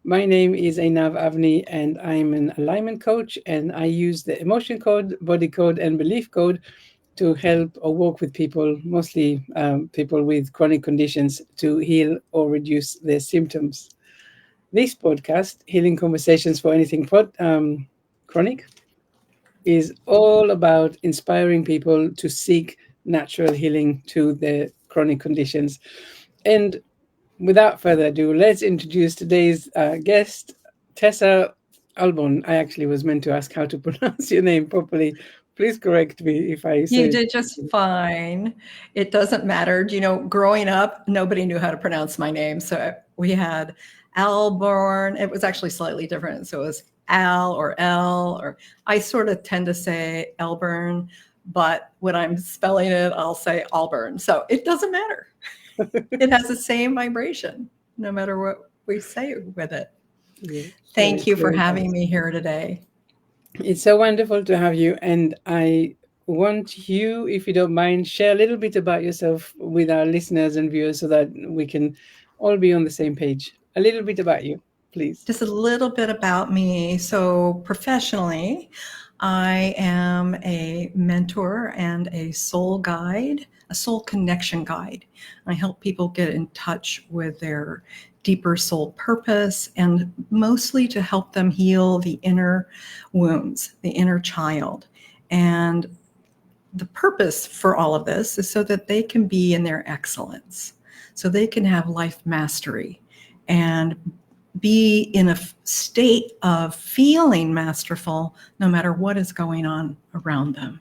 My name is Einav Avni, and I'm an alignment coach, and I use the emotion code, body code, and belief code to help or work with people, mostly people with chronic conditions, to heal or reduce their symptoms. This podcast, Healing Conversations for Anything Chronic, is all about inspiring people to seek natural healing to their chronic conditions. And without further ado, let's introduce today's guest, Tessa Alburn. I actually was meant to ask how to pronounce your name properly. Please correct me if I You say did just fine. It doesn't matter. Growing up, nobody knew how to pronounce my name. So we had Alborn. It was actually slightly different. So it was Al or L, or I sort of tend to say Elburn, but when I'm spelling it, I'll say Alburn. So it doesn't matter. It has the same vibration, no matter what we say with it. yeah, Thank you for very having nice. me here today. It's so wonderful to have you, and I want you, if you don't mind, share a little bit about yourself with our listeners and viewers so that we can all be on the same page. A little bit about you, please. Just a little bit about me. So, professionally, I am a mentor and a soul guide, a soul connection guide. I help people get in touch with their deeper soul purpose, and mostly to help them heal the inner wounds, the inner child. And the purpose for all of this is so that they can be in their excellence, so they can have life mastery and be in a state of feeling masterful no matter what is going on around them.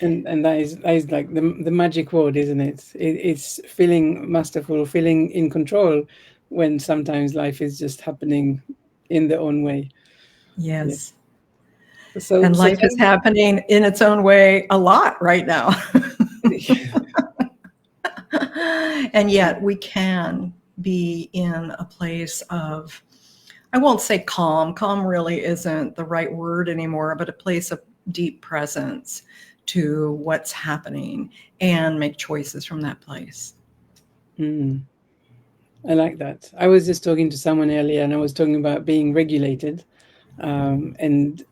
And that is like the magic word, isn't it? It's feeling masterful, feeling in control when sometimes life is just happening in their own way. Yeah. Yes. So And so life tell is happening in its own way a lot right now. me. And yet we can be in a place of, I won't say calm. Calm really isn't the right word anymore, but a place of deep presence to what's happening and make choices from that place. Mm, I like that. I was just talking to someone earlier, and I was talking about being regulated, um, and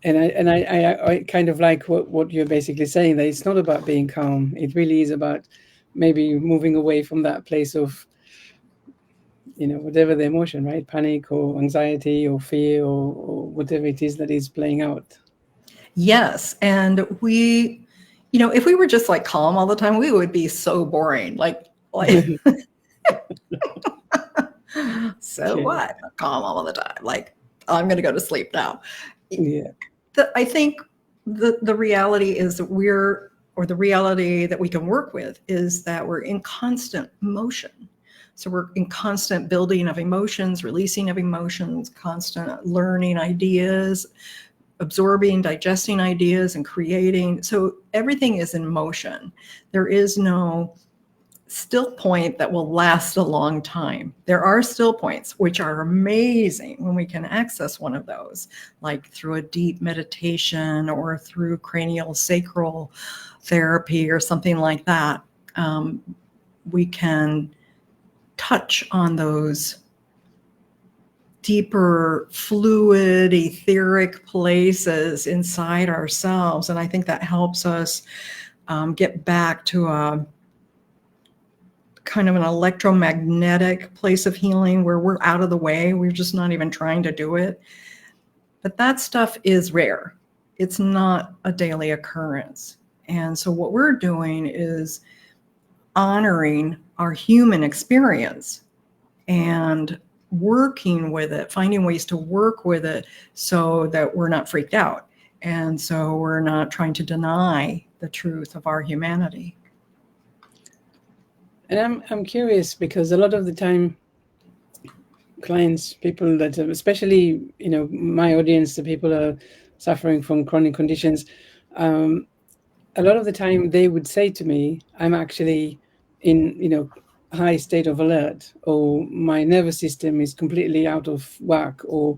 and I kind of like what you're basically saying, that it's not about being calm. It really is about maybe moving away from that place of, whatever the emotion, right? Panic or anxiety or fear or whatever it is that is playing out. Yes. And if we were just like calm all the time, we would be so boring. Like so Okay. what? Calm all the time. Like, I'm going to go to sleep now. Yeah. I think the reality is that the reality that we can work with is that we're in constant motion. So we're in constant building of emotions, releasing of emotions, constant learning ideas, absorbing, digesting ideas, and creating. So everything is in motion. There is no still point that will last a long time. There are still points, which are amazing when we can access one of those, like through a deep meditation or through cranial sacral therapy or something like that. We can touch on those deeper, fluid, etheric places inside ourselves. And I think that helps us get back to a kind of an electromagnetic place of healing where we're out of the way. We're just not even trying to do it. But that stuff is rare. It's not a daily occurrence. And so what we're doing is honoring our human experience and working with it, finding ways to work with it so that we're not freaked out. And so we're not trying to deny the truth of our humanity. And I'm curious because a lot of the time, clients, people that especially my audience, the people are suffering from chronic conditions. Um, a lot of the time, they would say to me, "I'm actually in high state of alert, or my nervous system is completely out of whack," or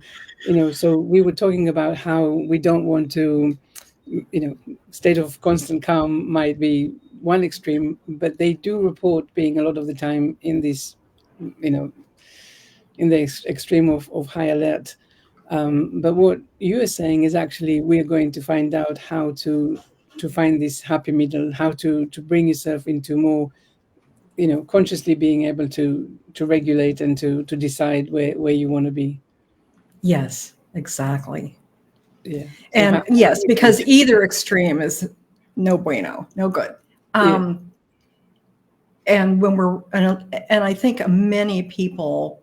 So we were talking about how we don't want to, state of constant calm might be one extreme, but they do report being a lot of the time in this, you know in the extreme of high alert. But what you are saying is actually we're going to find out how to find this happy middle, how to bring yourself into more, consciously being able to regulate and to decide where you want to be. Yes, exactly. Yeah. So And how yes, because either extreme is no bueno, no good. yeah. And when and I think many people,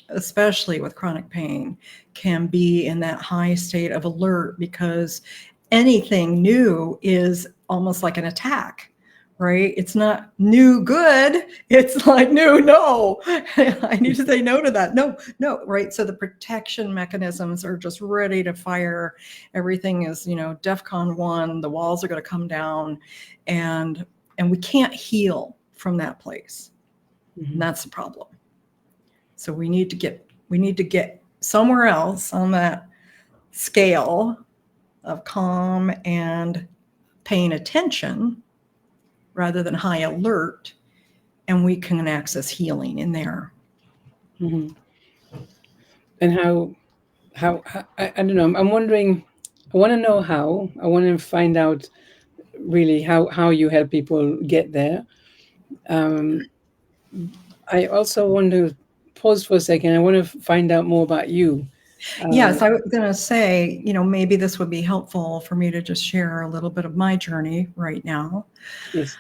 especially with chronic pain, can be in that high state of alert because anything new is almost like an attack, right? It's not new good. It's like new, no. I need to say no to that. No, no, right? So the protection mechanisms are just ready to fire. Everything is, DEFCON 1, the walls are going to come down, and we can't heal from that place. Mm-hmm. And that's the problem. So we need to get somewhere else on that scale of calm and paying attention rather than high alert, and we can access healing in there. Mm-hmm. And how I don't know. I'm wondering. I want to know how. I want to find out really how you help people get there. I also want to pause for a second. I want to find out more about you. Yes, I was going to say, maybe this would be helpful for me to just share a little bit of my journey right now. Yes.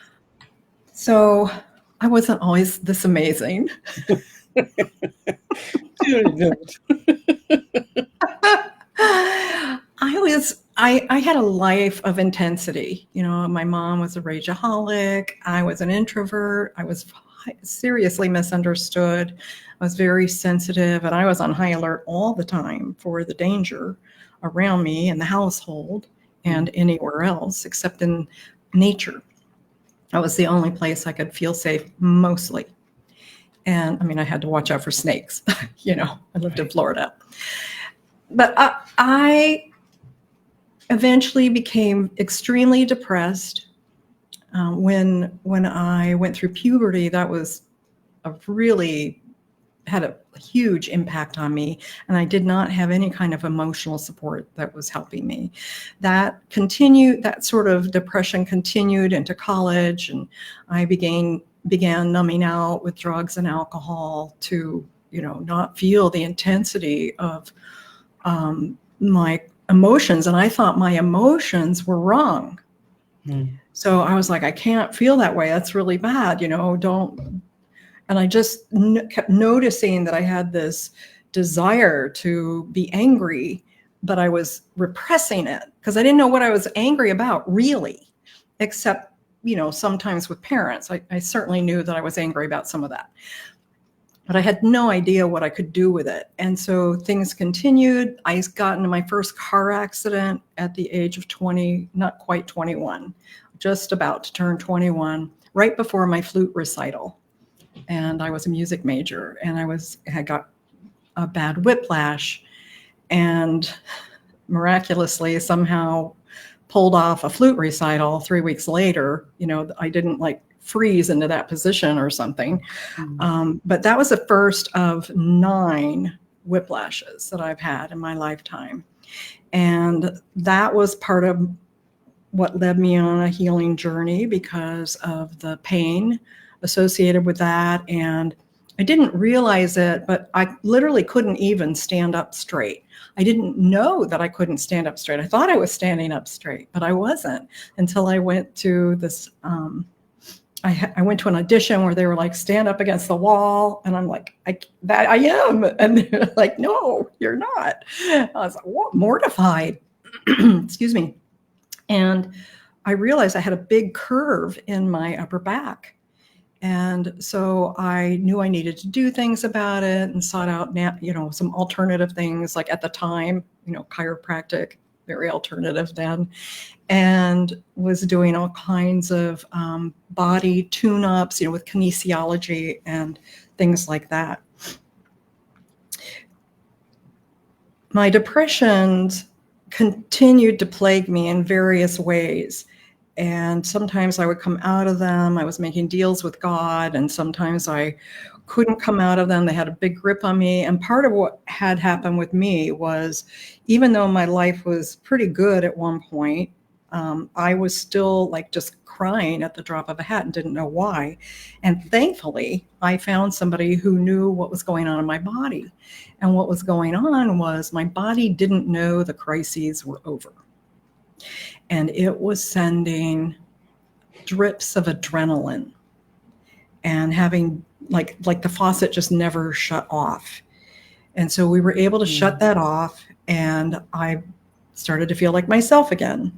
So I wasn't always this amazing. I had a life of intensity. My mom was a rageaholic. I was an introvert. I was seriously misunderstood. I was very sensitive, and I was on high alert all the time for the danger around me in the household and anywhere else except in nature. That was the only place I could feel safe mostly. And I mean, I had to watch out for snakes. I lived in Florida. But I eventually became extremely depressed. When I went through puberty, that was had a huge impact on me, and I did not have any kind of emotional support that was helping me. That sort of depression continued into college, and I began numbing out with drugs and alcohol to, not feel the intensity of my emotions. And I thought my emotions were wrong. So I was like, I can't feel that way. That's really bad. Don't. And I just kept noticing that I had this desire to be angry, but I was repressing it because I didn't know what I was angry about, really, except, sometimes with parents. I certainly knew that I was angry about some of that, but I had no idea what I could do with it. And so things continued. I got into my first car accident at the age of 20, not quite 21, just about to turn 21, right before my flute recital. And I was a music major, and I had got a bad whiplash, and miraculously somehow pulled off a flute recital 3 weeks later. I didn't freeze into that position or something. But that was the first of 9 whiplashes that I've had in my lifetime. And that was part of what led me on a healing journey because of the pain associated with that. And I didn't realize it, but I literally couldn't even stand up straight. I didn't know that I couldn't stand up straight. I thought I was standing up straight, but I wasn't until I went to this, I went to an audition where they were like, stand up against the wall. And I'm like, I am. And they're like, no, you're not. I was like, what? Mortified. Excuse me. And I realized I had a big curve in my upper back. And so I knew I needed to do things about it and sought out, some alternative things, like at the time, chiropractic, very alternative then, and was doing all kinds of body tune-ups, with kinesiology and things like that. My depressions continued to plague me in various ways. And sometimes I would come out of them. I was making deals with God, and sometimes I couldn't come out of them. They had a big grip on me. And part of what had happened with me was, even though my life was pretty good at one point, I was still like just crying at the drop of a hat and didn't know why. And thankfully, I found somebody who knew what was going on in my body. And what was going on was my body didn't know the crises were over. And it was sending drips of adrenaline and having like the faucet just never shut off. And so we were able to shut that off, and I started to feel like myself again.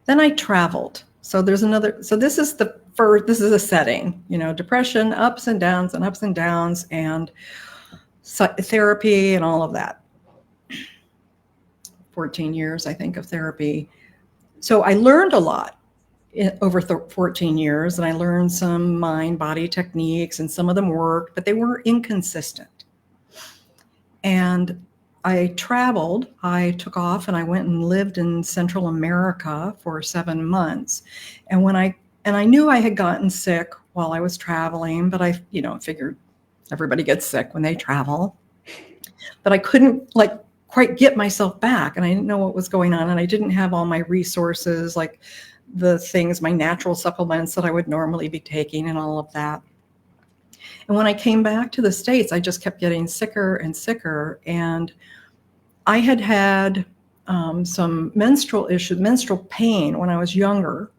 Then I traveled. So this is this is a setting, depression, ups and downs, and therapy and all of that. 14 years, I think, of therapy. So I learned a lot over 14 years, and I learned some mind-body techniques, and some of them worked, but they were inconsistent. And I traveled. I took off and I went and lived in Central America for 7 months. And I knew I had gotten sick while I was traveling, but I, figured everybody gets sick when they travel. But I couldn't quite get myself back, and I didn't know what was going on, and I didn't have all my resources, like the things, my natural supplements that I would normally be taking and all of that. And when I came back to the States, I just kept getting sicker and sicker. And I had some menstrual pain when I was younger.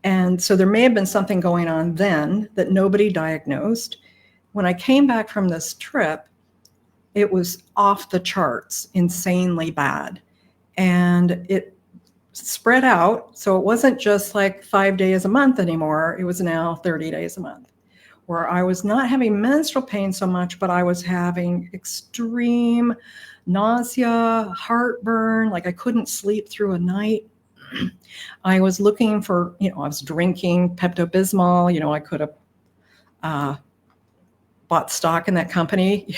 And so there may have been something going on then that nobody diagnosed. When I came back from this trip, it was off the charts, insanely bad. And it spread out. So it wasn't just like 5 days a month anymore. It was now 30 days a month, where I was not having menstrual pain so much, but I was having extreme nausea, heartburn, like I couldn't sleep through a night. I was looking for, I was drinking Pepto-Bismol, I could have bought stock in that company,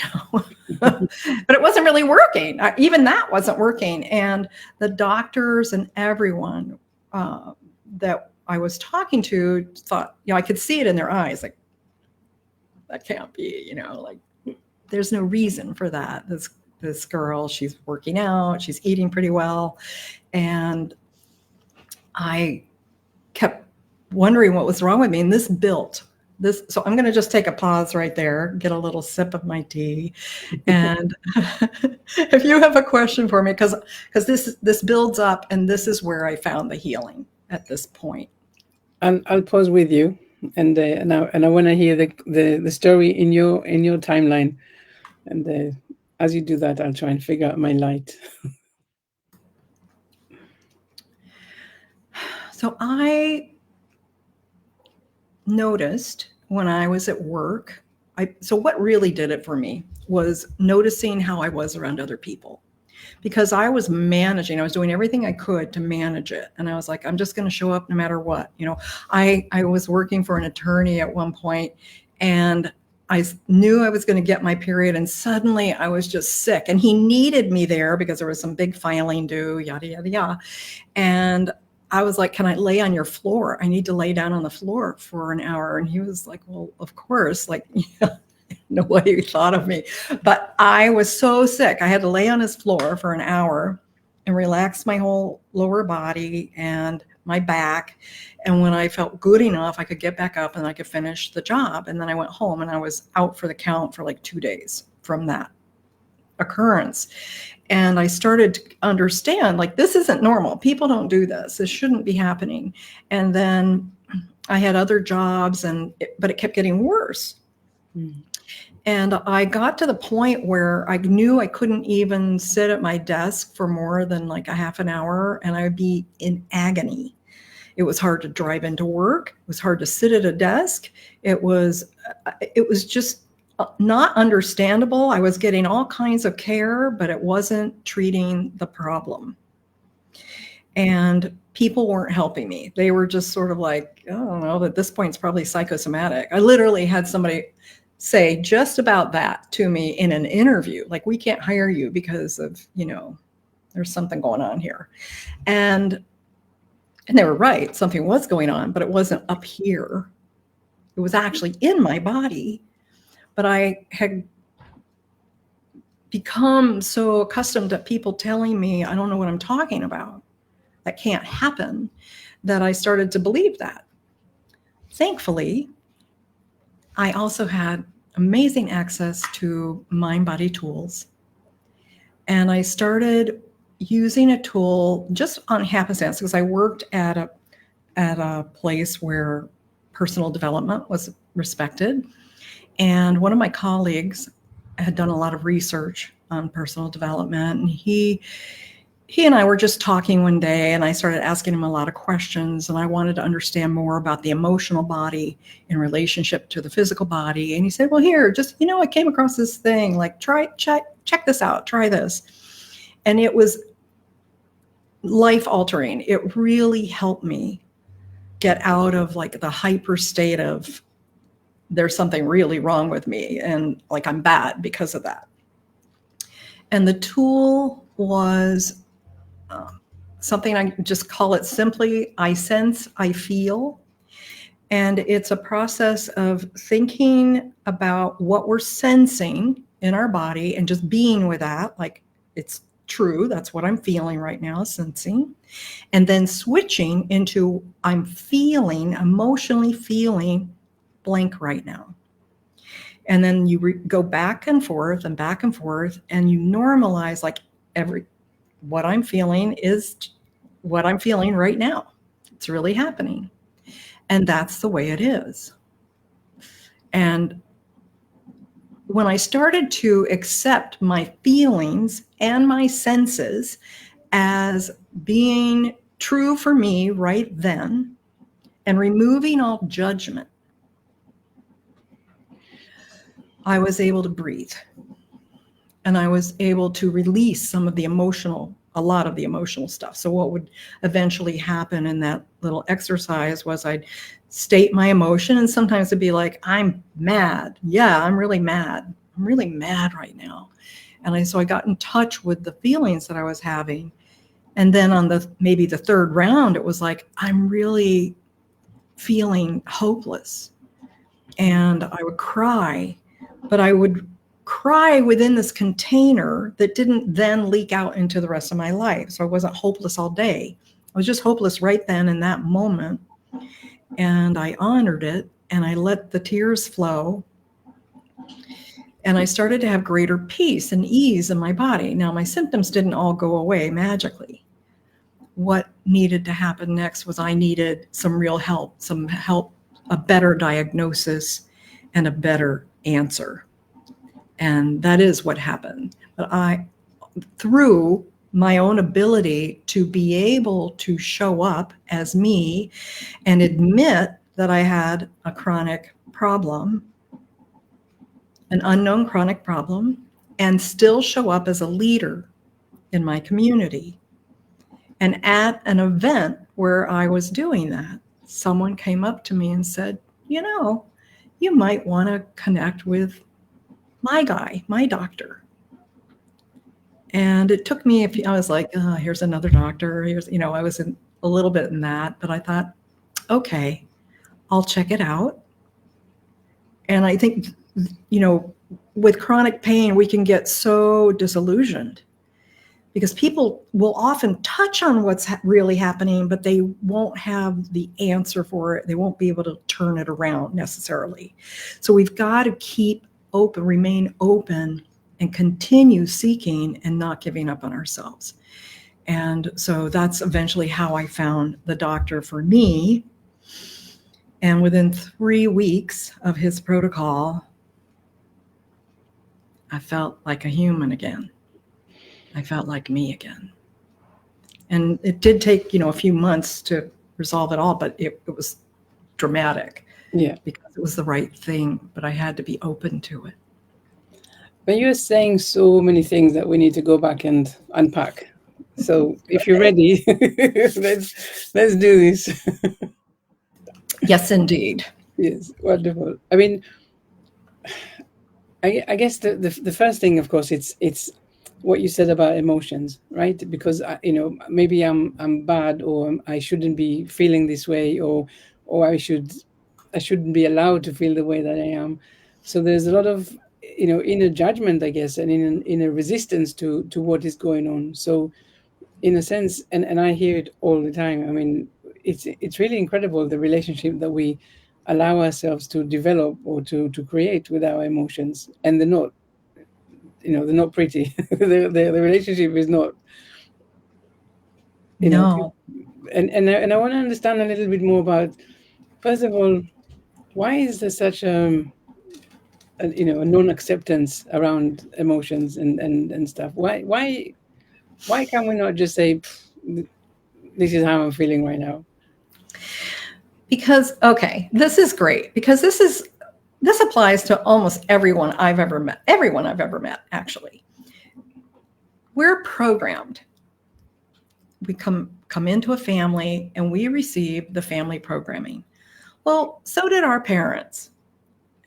but it wasn't really working. Even that wasn't working. And the doctors and everyone that I was talking to thought, I could see it in their eyes, like, that can't be, there's no reason for that. This girl, she's working out, she's eating pretty well. And I kept wondering what was wrong with me. And this built. So I'm going to just take a pause right there, get a little sip of my tea. And if you have a question for me, because this builds up, and this is where I found the healing at this point. And I'll pause with you, and I want to hear the story in your timeline. And as you do that, I'll try and figure out my light. So I noticed when I was at work, so what really did it for me was noticing how I was around other people, because I was managing, I was doing everything I could to manage it. And I was like, I'm just going to show up no matter what. I was working for an attorney at one point, and I knew I was going to get my period, and suddenly I was just sick, and he needed me there because there was some big filing due, yada, yada, yada. And I was like, can I lay on your floor? I need to lay down on the floor for an hour. And he was like, well, of course, like, no way he thought of me. But I was so sick. I had to lay on his floor for an hour and relax my whole lower body and my back. And when I felt good enough, I could get back up and I could finish the job. And then I went home, and I was out for the count for like 2 days from that occurrence. And I started to understand, like, this isn't normal. People don't do this. This shouldn't be happening. And then I had other jobs, but it kept getting worse. And I got to the point where I knew I couldn't even sit at my desk for more than like a half an hour, and I would be in agony. It was hard to drive into work. It was hard to sit at a desk. It was just not understandable. I was getting all kinds of care, but it wasn't treating the problem. And people weren't helping me. They were just sort of like, I don't know, at this point it's probably psychosomatic. I literally had somebody say just about that to me in an interview, like, we can't hire you because of, There's something going on here. And they were right. Something was going on, but it wasn't up here. It was actually in my body. But I had become so accustomed to people telling me, I don't know what I'm talking about. That can't happen, that I started to believe that. Thankfully, I also had amazing access to mind-body tools. And I started using a tool just on happenstance because I worked at a place where personal development was respected. And one of my colleagues had done a lot of research on personal development, and he and I were just talking one day, and I started asking him a lot of questions, and I wanted to understand more about the emotional body in relationship to the physical body. And he said, well, here, just, I came across this thing, like, check this out, try this. And it was life altering. It really helped me get out of like the hyper state of there's something really wrong with me and like I'm bad because of that. And the tool was something, I just call it simply, I sense, I feel. And it's a process of thinking about what we're sensing in our body and just being with that, like it's true, that's what I'm feeling right now, sensing. And then switching into I'm feeling, emotionally feeling blank right now. And then you go back and forth, and you normalize like what I'm feeling is what I'm feeling right now. It's really happening. And that's the way it is. And when I started to accept my feelings and my senses as being true for me right then, and removing all judgment, I was able to breathe. And I was able to release a lot of the emotional stuff. So what would eventually happen in that little exercise was I'd state my emotion, and sometimes it'd be like, I'm mad. Yeah, I'm really mad. I'm really mad right now. And so I got in touch with the feelings that I was having. And then on maybe the third round, it was like, I'm really feeling hopeless. And I would cry, but I would cry within this container that didn't then leak out into the rest of my life. So I wasn't hopeless all day. I was just hopeless right then in that moment. And I honored it, and I let the tears flow. And I started to have greater peace and ease in my body. Now, my symptoms didn't all go away magically. What needed to happen next was I needed some real help, a better diagnosis, and a better answer. And that is what happened. But through my own ability to be able to show up as me and admit that I had a chronic problem, an unknown chronic problem, and still show up as a leader in my community. And at an event where I was doing that, someone came up to me and said, you might want to connect with my guy, my doctor. And it took me I was like, oh, here's another doctor. I was a little bit in that, but I thought, okay, I'll check it out. And I think, with chronic pain, we can get so disillusioned because people will often touch on what's really happening, but they won't have the answer for it. They won't be able to turn it around necessarily. So we've got to keep open, remain open, and continue seeking and not giving up on ourselves. And so that's eventually how I found the doctor for me. And within 3 weeks of his protocol, I felt like a human again. I felt like me again. And it did take, a few months to resolve it all, but it was dramatic. Yeah. Because it was the right thing, but I had to be open to it. But you're saying so many things that we need to go back and unpack. So if you're ready, let's do this. Yes, indeed. Yes, wonderful. I mean, I guess the first thing, of course, it's what you said about emotions, right? Because maybe I'm bad, or I shouldn't be feeling this way, or I shouldn't be allowed to feel the way that I am. So there's a lot of inner judgment, I guess, and inner resistance to what is going on. So in a sense, and I hear it all the time. I mean, it's really incredible, the relationship that we allow ourselves to develop or to create with our emotions, and they're not pretty. The relationship is not, you know, No, and I want to understand a little bit more about, first of all, why is there such a non-acceptance around emotions and stuff? Why can we not just say, this is how I'm feeling right now? because okay, this is great because this applies to almost everyone I've ever met actually. We're programmed. We come into a family and we receive the family programming. Well, so did our parents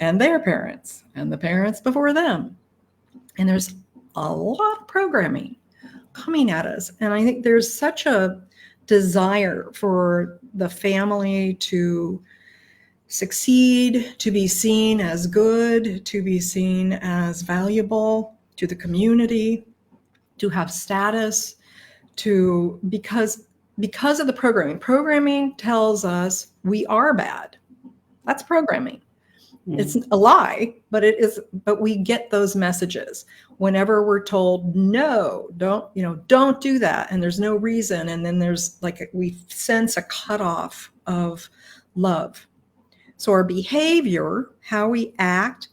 and their parents and the parents before them. And there's a lot of programming coming at us. And I think there's such a desire for the family to succeed, to be seen as good, to be seen as valuable to the community, to have status, to because of the programming. Programming tells us we are bad. That's programming. It's a lie, but we get those messages whenever we're told no, don't do that, and there's no reason, and then there's we sense a cutoff of love. So our behavior, how we act,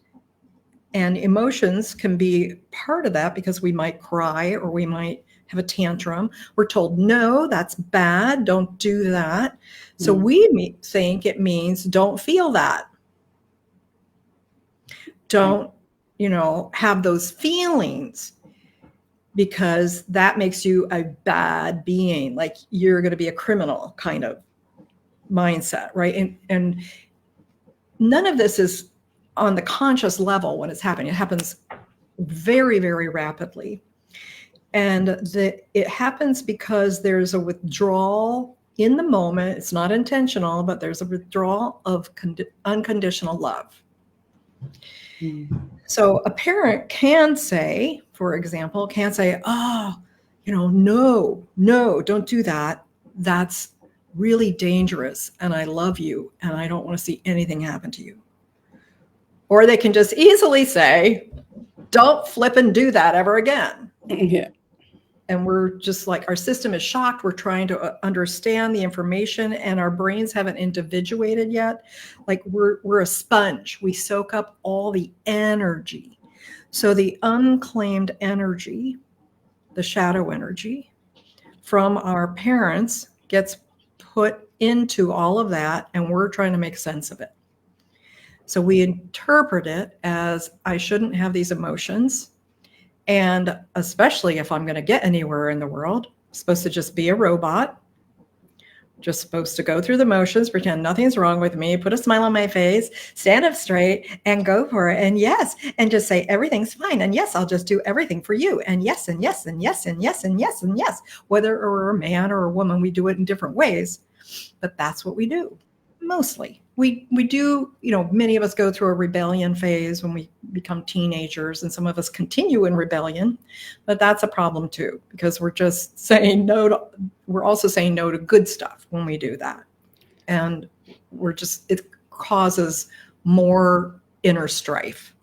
and emotions can be part of that because we might cry or we might have a tantrum. We're told, no, that's bad. Don't do that. So we think it means don't feel that. Don't, have those feelings because that makes you a bad being. Like you're going to be a criminal kind of mindset, right? And none of this is on the conscious level when it's happening. It happens very, very rapidly. And it happens because there's a withdrawal in the moment. It's not intentional, but there's a withdrawal of unconditional love. So a parent can say, for example, oh, no, don't do that. That's really dangerous. And I love you. And I don't want to see anything happen to you. Or they can just easily say, don't flip and do that ever again. Yeah. And we're just like, our system is shocked. We're trying to understand the information and our brains haven't individuated yet. Like we're a sponge. We soak up all the energy. So the unclaimed energy, the shadow energy from our parents gets put into all of that, and we're trying to make sense of it. So we interpret it as I shouldn't have these emotions. And especially if I'm going to get anywhere in the world, I'm supposed to just be a robot, just supposed to go through the motions, pretend nothing's wrong with me, put a smile on my face, stand up straight and go for it. And yes, and just say everything's fine. And yes, I'll just do everything for you. And yes, and yes, and yes, and yes, and yes, and yes. Whether we're a man or a woman, we do it in different ways. But that's what we do. Mostly. We do, many of us go through a rebellion phase when we become teenagers, and some of us continue in rebellion, but that's a problem too, because we're just saying no we're also saying no to good stuff when we do that. And it causes more inner strife.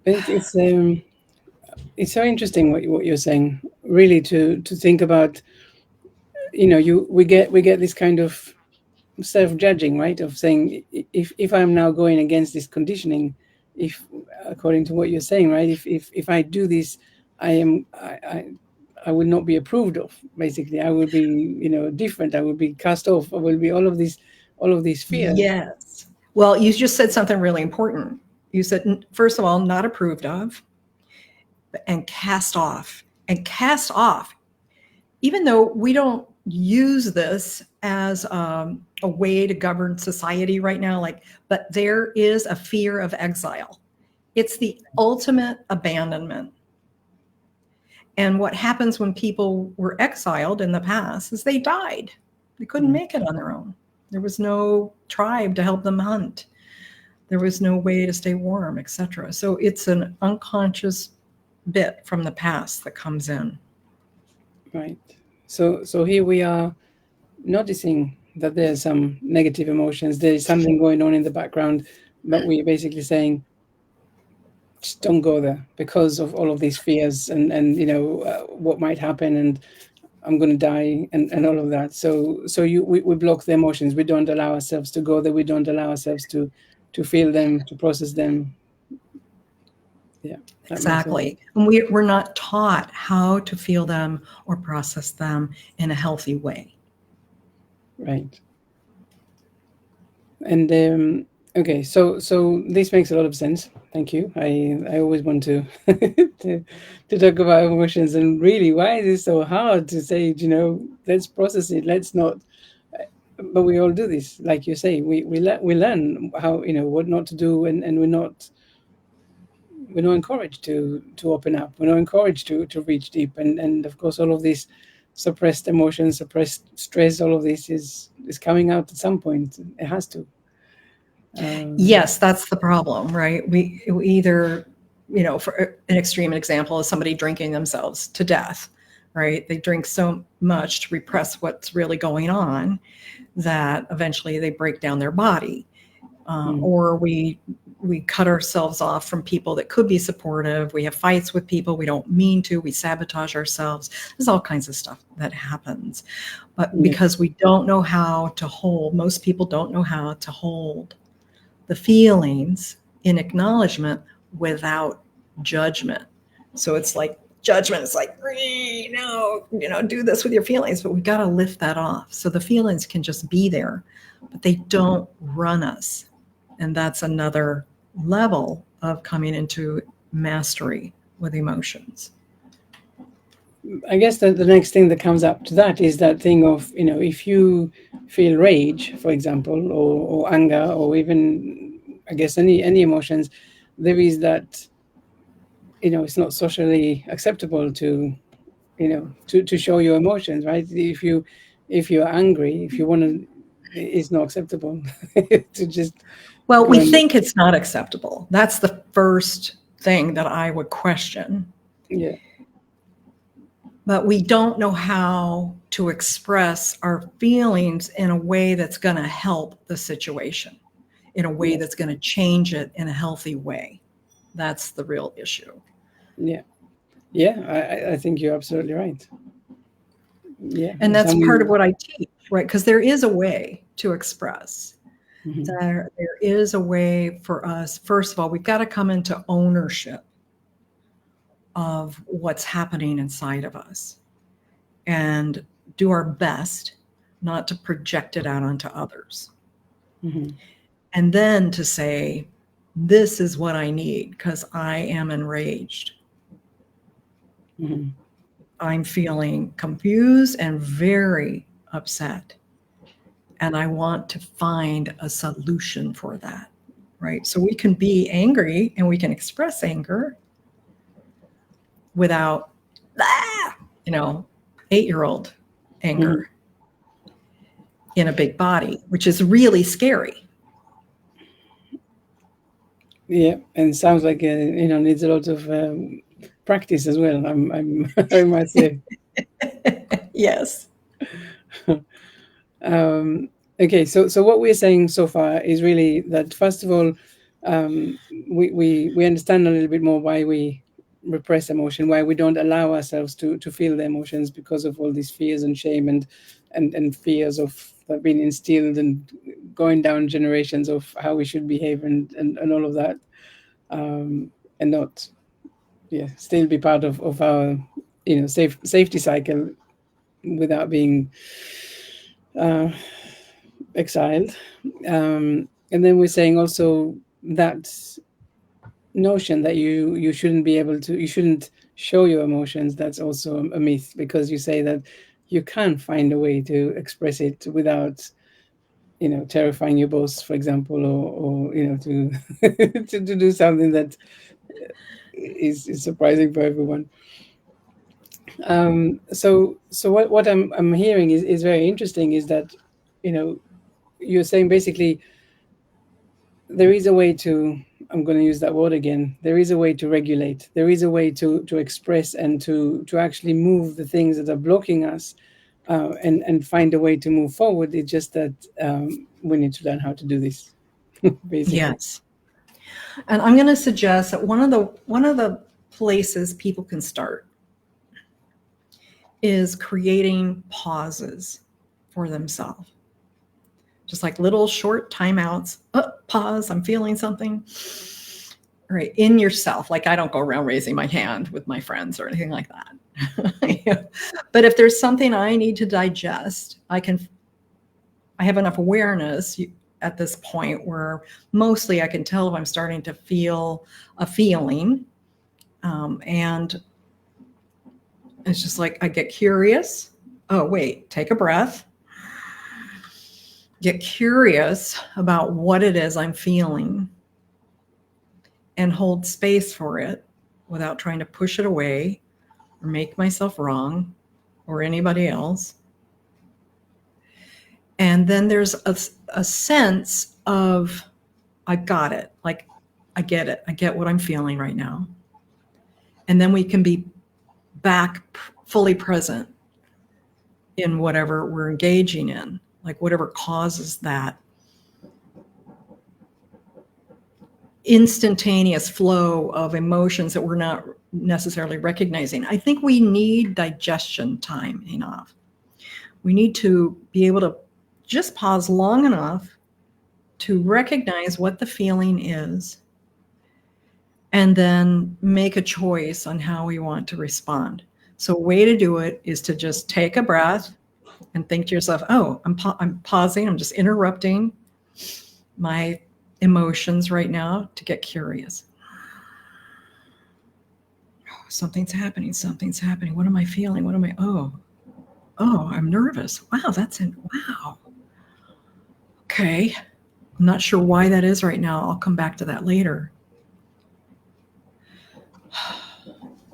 It's so interesting what you're saying, really, to think about, we get this kind of self-judging, right, of saying, if I'm now going against this conditioning, if according to what you're saying, right, if I do this, I will not be approved of. Basically, I will be different. I will be cast off. I will be all of these fears. Yes. Well, you just said something really important. You said, first of all, not approved of, and cast off. And cast off, even though we don't use this as a way to govern society right now, but there is a fear of exile. It's the ultimate abandonment. And what happens when people were exiled in the past is they died. They couldn't make it on their own. There was no tribe to help them hunt. There was no way to stay warm, etc. So it's an unconscious bit from the past that comes in. Right. So here we are noticing that there's some negative emotions. There's something going on in the background, but we're basically saying, just don't go there because of all of these fears and what might happen, and I'm going to die, and all of that. So we block the emotions. We don't allow ourselves to go there. We don't allow ourselves to feel them, to process them. Yeah, that makes sense. Exactly. And we're not taught how to feel them or process them in a healthy way. Right. And okay, so this makes a lot of sense. Thank you. I always want to to talk about emotions, and really, why is it so hard to say? Let's process it. Let's not. But we all do this, like you say. We learn how, what not to do, and we're not encouraged to open up. We're not encouraged to reach deep, and of course, all of these suppressed emotions, suppressed stress, all of this is coming out at some point. It has to. Yes, that's the problem, right? We either, for an extreme example is somebody drinking themselves to death, right? They drink so much to repress what's really going on that eventually they break down their body. Or we cut ourselves off from people that could be supportive. We have fights with people we don't mean to. We sabotage ourselves. There's all kinds of stuff that happens. But because we don't know how to hold, most people don't know how to hold the feelings in acknowledgement without judgment. So it's like judgment is like, no, do this with your feelings, but we've got to lift that off. So the feelings can just be there, but they don't run us. And that's another level of coming into mastery with emotions. I guess that the next thing that comes up to that is that thing of, if you feel rage, for example, or anger, or even, I guess, any emotions, there is that, it's not socially acceptable to, to show your emotions, right? If you're angry, if you want to, it's not acceptable to just Well, go we and, think it's not acceptable. That's the first thing that I would question. yeah. But we don't know how to express our feelings in a way that's going to help the situation, in a way that's going to change it in a healthy way. That's the real issue. Yeah. I think you're absolutely right. Yeah. And that's part of what I teach, right? Because there is a way to express. There is a way for us. First of all, we've got to come into ownership of what's happening inside of us and do our best not to project it out onto others. And then to say, this is what I need because I am enraged. I'm feeling confused and very upset. And I want to find a solution for that, right? So we can be angry and we can express anger without, 8-year-old anger in a big body, which is really scary. Yeah, and sounds like needs a lot of practice as well. I might say. Yes. Okay, so what we're saying so far is really that, first of all, we understand a little bit more why we repress emotion, why we don't allow ourselves to feel the emotions because of all these fears and shame and fears of that have been instilled and going down generations of how we should behave and all of that, and not still be part of our safety cycle without being exiled. And then we're saying also that notion that you shouldn't show your emotions, that's also a myth, because you say that you can find a way to express it without terrifying your boss, for example, or to to do something that is surprising for everyone. So what I'm hearing is very interesting, is that, you know, you're saying basically there is a way to, I'm going to use that word again, there is a way to regulate, there is a way to express and to actually move the things that are blocking us, and find a way to move forward. It's just that we need to learn how to do this, basically. Yes. And I'm going to suggest that one of the places people can start is creating pauses for themselves. Just like little short timeouts. Oh, pause, I'm feeling something. Right, in yourself. Like I don't go around raising my hand with my friends or anything like that. But if there's something I need to digest, I have enough awareness at this point where mostly I can tell if I'm starting to feel a feeling. And it's just like I get curious. Oh, wait, take a breath. Get curious about what it is I'm feeling and hold space for it without trying to push it away or make myself wrong or anybody else. And then there's a sense of, I got it. Like, I get it. I get what I'm feeling right now. And then we can be back fully present in whatever we're engaging in, like whatever causes that instantaneous flow of emotions that we're not necessarily recognizing. I think we need digestion time enough. We need to be able to just pause long enough to recognize what the feeling is and then make a choice on how we want to respond. So a way to do it is to just take a breath and think to yourself, oh, I'm pausing, I'm just interrupting my emotions right now to get curious. Oh, something's happening. What am I feeling? Oh, I'm nervous. Wow, wow. Okay. I'm not sure why that is right now. I'll come back to that later.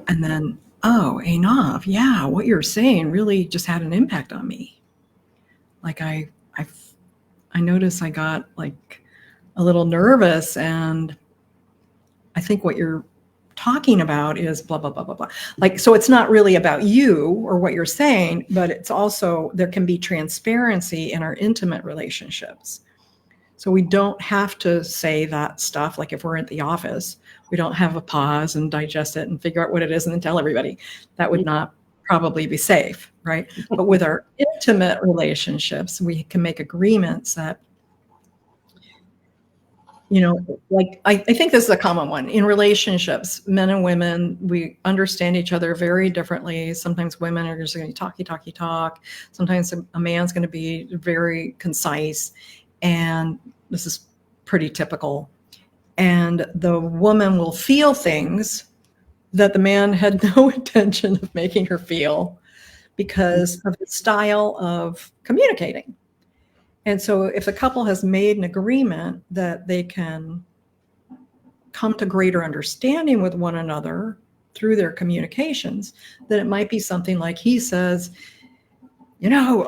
And then, oh, enough. Yeah, what you're saying really just had an impact on me. Like I noticed I got like a little nervous, and I think what you're talking about is blah, blah, blah, blah, blah. Like, so it's not really about you or what you're saying, but it's also, there can be transparency in our intimate relationships. So we don't have to say that stuff. Like if we're at the office, we don't have a pause and digest it and figure out what it is and then tell everybody. That would not probably be safe, right? But with our intimate relationships, we can make agreements that, you know, like I think this is a common one in relationships. Men and women, we understand each other very differently. Sometimes women are just going to talk. Sometimes a man's going to be very concise, and this is pretty typical. And the woman will feel things that the man had no intention of making her feel because of the style of communicating. And so if the couple has made an agreement that they can come to greater understanding with one another through their communications, then it might be something like he says, I don't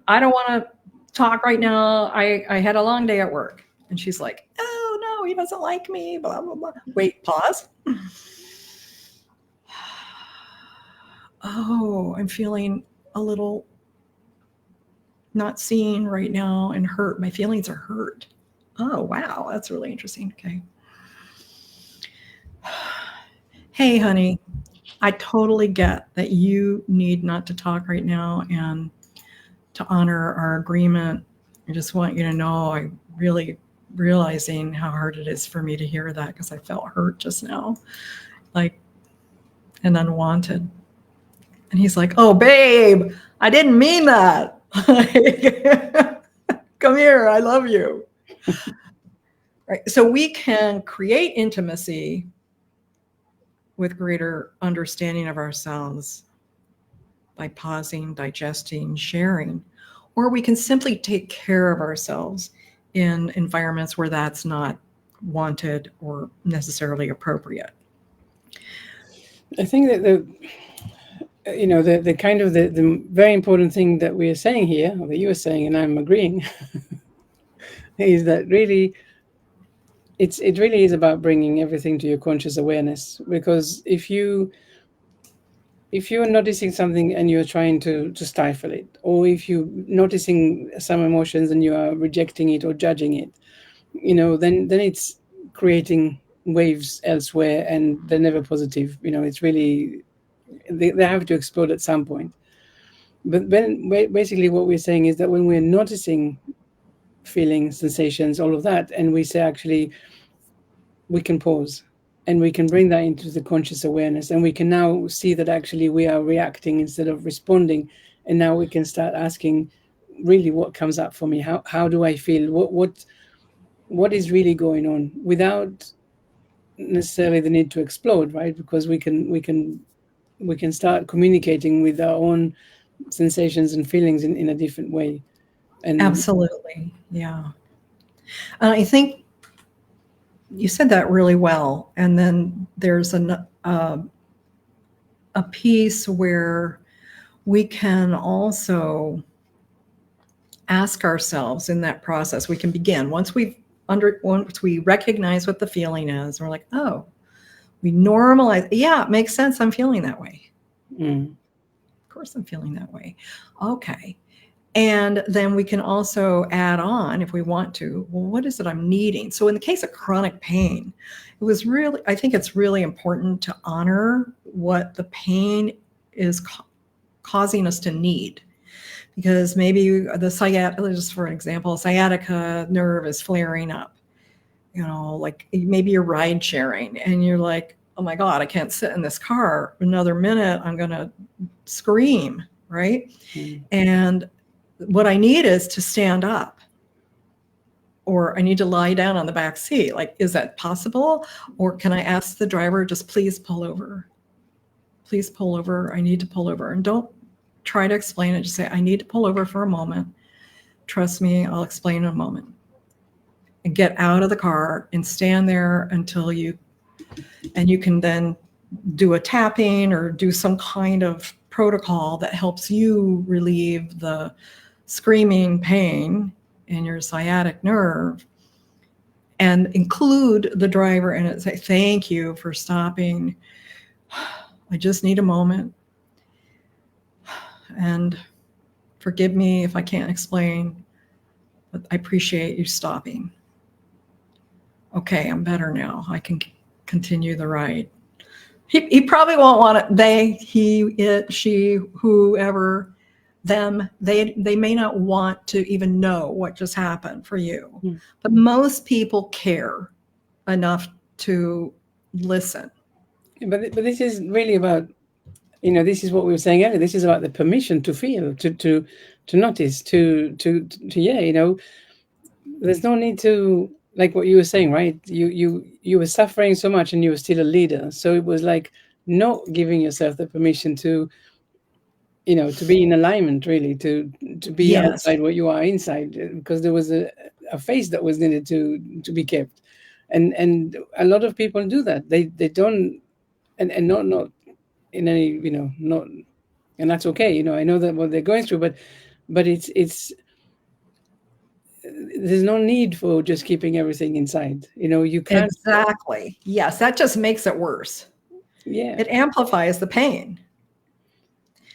want to talk right now. I had a long day at work. And she's like, oh no, he doesn't like me, blah, blah, blah. Wait, pause. Oh, I'm feeling a little not seen right now and hurt. My feelings are hurt. Oh, wow. That's really interesting. Okay. Hey, honey, I totally get that you need not to talk right now, and to honor our agreement, I just want you to know I'm really realizing how hard it is for me to hear that, because I felt hurt just now, like, and unwanted. And he's like, oh, babe, I didn't mean that. Come here, I love you. Right. So we can create intimacy with greater understanding of ourselves by pausing, digesting, sharing, or we can simply take care of ourselves in environments where that's not wanted or necessarily appropriate. I think that the kind of the very important thing that we are saying here, or that you are saying, and I'm agreeing, is that really it really is about bringing everything to your conscious awareness. Because if you're noticing something and you're trying to stifle it, or if you're noticing some emotions and you are rejecting it or judging it, then it's creating waves elsewhere, and they're never positive. It's really, they have to explode at some point. But then basically what we're saying is that when we're noticing feelings, sensations, all of that, and we say, actually, we can pause, and we can bring that into the conscious awareness, and we can now see that actually we are reacting instead of responding. And now we can start asking, really, what comes up for me? How do I feel? What is really going on, without necessarily the need to explode, right? Because we can start communicating with our own sensations and feelings in a different way. And Absolutely. Yeah. And I think you said that really well. And then there's a piece where we can also ask ourselves in that process. We can begin once we recognize what the feeling is. We're like, oh, we normalize. Yeah, it makes sense. I'm feeling that way. Of course, I'm feeling that way. Okay. And then we can also add on, if we want to, well, what is it I'm needing? So in the case of chronic pain, I think it's really important to honor what the pain is causing us to need. Because maybe the sciatica, just for an example, sciatica nerve is flaring up. Like maybe you're ride sharing and you're like, oh my God, I can't sit in this car another minute. I'm going to scream, right? And what I need is to stand up, or I need to lie down on the back seat. Like, is that possible? Or can I ask the driver, just please pull over? Please pull over. I need to pull over. And don't try to explain it. Just say, I need to pull over for a moment. Trust me, I'll explain in a moment. And get out of the car and stand there until you can then do a tapping or do some kind of protocol that helps you relieve the screaming pain in your sciatic nerve, and include the driver in it. Say, thank you for stopping. I just need a moment. And forgive me if I can't explain, but I appreciate you stopping. Okay, I'm better now. I can continue the ride. He probably won't want it. They, he, it, she, whoever, them, they may not want to even know what just happened for you. But most people care enough to listen. But this is really about, this is what we were saying earlier. This is about the permission to feel, to notice, to yeah. There's no need to, like what you were saying, right? You were suffering so much, and you were still a leader. So it was like not giving yourself the permission to, to be in alignment, really, to be Yes. outside what you are inside, because there was a face that was needed to be kept. And a lot of people do that. They don't, and not in any, not, and that's okay. I know that what they're going through, but it's there's no need for just keeping everything inside. You can't. Exactly. Yes, that just makes it worse. Yeah. It amplifies the pain.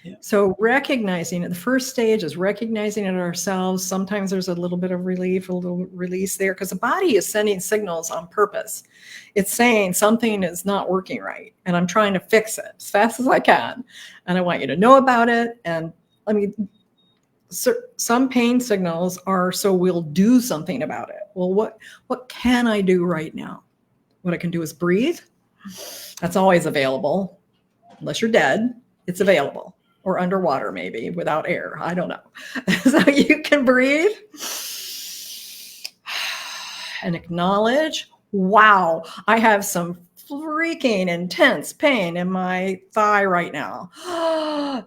Yeah. So recognizing it, the first stage is recognizing it ourselves. Sometimes there's a little bit of relief, a little release there, because the body is sending signals on purpose. It's saying something is not working right, and I'm trying to fix it as fast as I can. And I want you to know about it. And some pain signals are so we'll do something about it. Well, what can I do right now? What I can do is breathe. That's always available. Unless you're dead, it's available. Or underwater, maybe, without air. I don't know. So you can breathe and acknowledge, wow, I have some freaking intense pain in my thigh right now.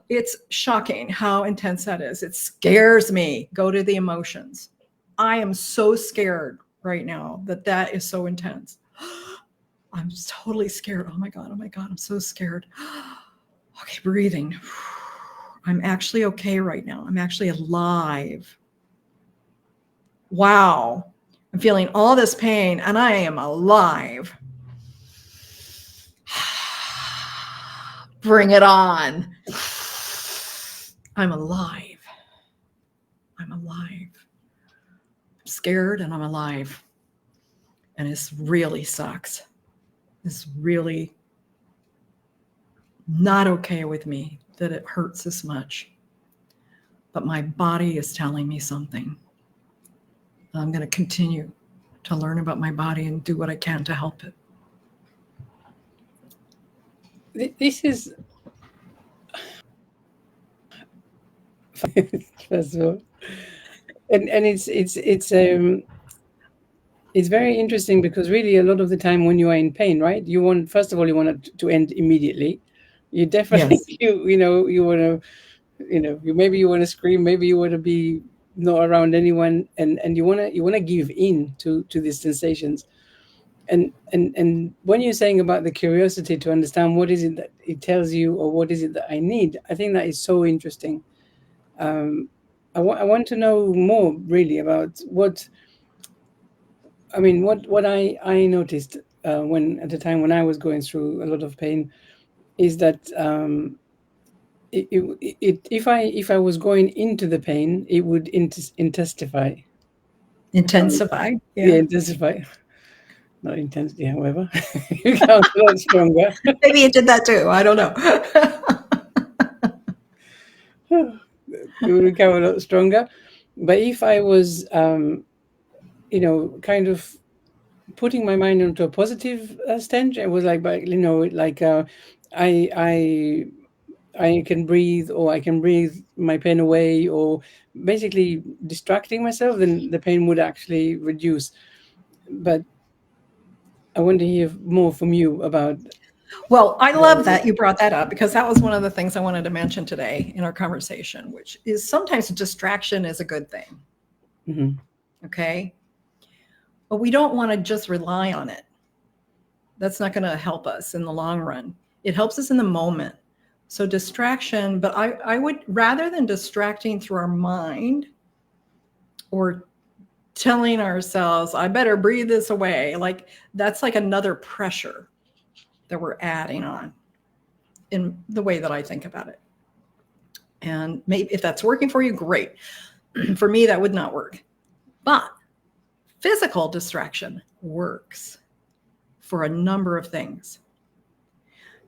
It's shocking how intense that is. It scares me. Go to the emotions. I am so scared right now that is so intense. I'm totally scared. Oh my God, I'm so scared. Okay, breathing. I'm actually okay right now. I'm actually alive. Wow. I'm feeling all this pain and I am alive. Bring it on. I'm alive. I'm alive. I'm scared and I'm alive. And this really sucks. It's really not okay with me that it hurts this much. But my body is telling me something. I'm going to continue to learn about my body and do what I can to help it. This is first of all, and it's very interesting because really a lot of the time when you are in pain, right? You want, first of all, you want it to end immediately. You definitely Yes. you want to, maybe you want to scream, maybe you want to be not around anyone, and you want to give in to these sensations. And when you're saying about the curiosity to understand what is it that it tells you, or what is it that I need, I think that is so interesting. I want to know more really about what, I mean, what I noticed when at the time when I was going through a lot of pain is that if I was going into the pain, it would intensify. Intensify. Yeah, Yeah. intensify. Not intense. Yeah, whatever. It becomes a lot stronger. Maybe it did that too. I don't know. It would become a lot stronger. But if I was, kind of putting my mind into a positive stench, it was like, but like I I can breathe, or I can breathe my pain away, or basically distracting myself, then the pain would actually reduce. But I want to hear more from you about. Well, I love that you brought that up because that was one of the things I wanted to mention today in our conversation, which is sometimes distraction is a good thing. Mhm. Okay. But we don't want to just rely on it. That's not going to help us in the long run. It helps us in the moment. So distraction, but I would, rather than distracting through our mind or telling ourselves, I better breathe this away, like that's like another pressure that we're adding on in the way that I think about it. And maybe if that's working for you, great. For me, that would not work. But physical distraction works for a number of things.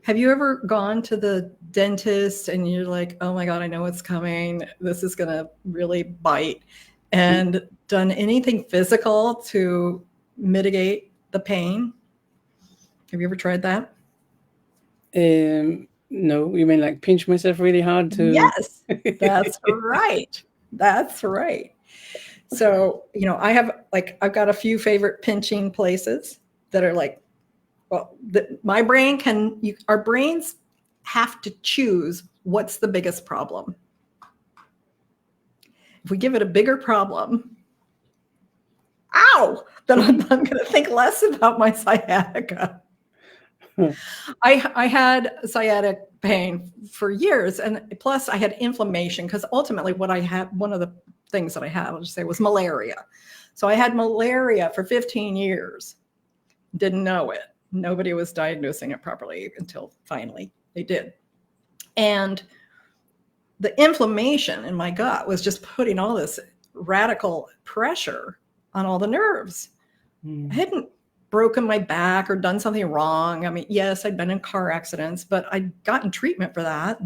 Have you ever gone to the dentist and you're like, oh my God, I know what's coming. This is going to really bite. And done anything physical to mitigate the pain? Have you ever tried that? No, you mean like pinch myself really hard to? Yes, that's right. That's right. So, I've got a few favorite pinching places that are like, well, my brain our brains have to choose what's the biggest problem. If we give it a bigger problem, ow, then I'm going to think less about my sciatica. I had sciatic pain for years, and plus I had inflammation because ultimately what I had, one of the things that I had, I'll just say, was malaria. So I had malaria for 15 years. Didn't know it. Nobody was diagnosing it properly until finally they did. And the inflammation in my gut was just putting all this radical pressure on all the nerves. I hadn't broken my back or done something wrong. I mean, yes, I'd been in car accidents, but I'd gotten treatment for that,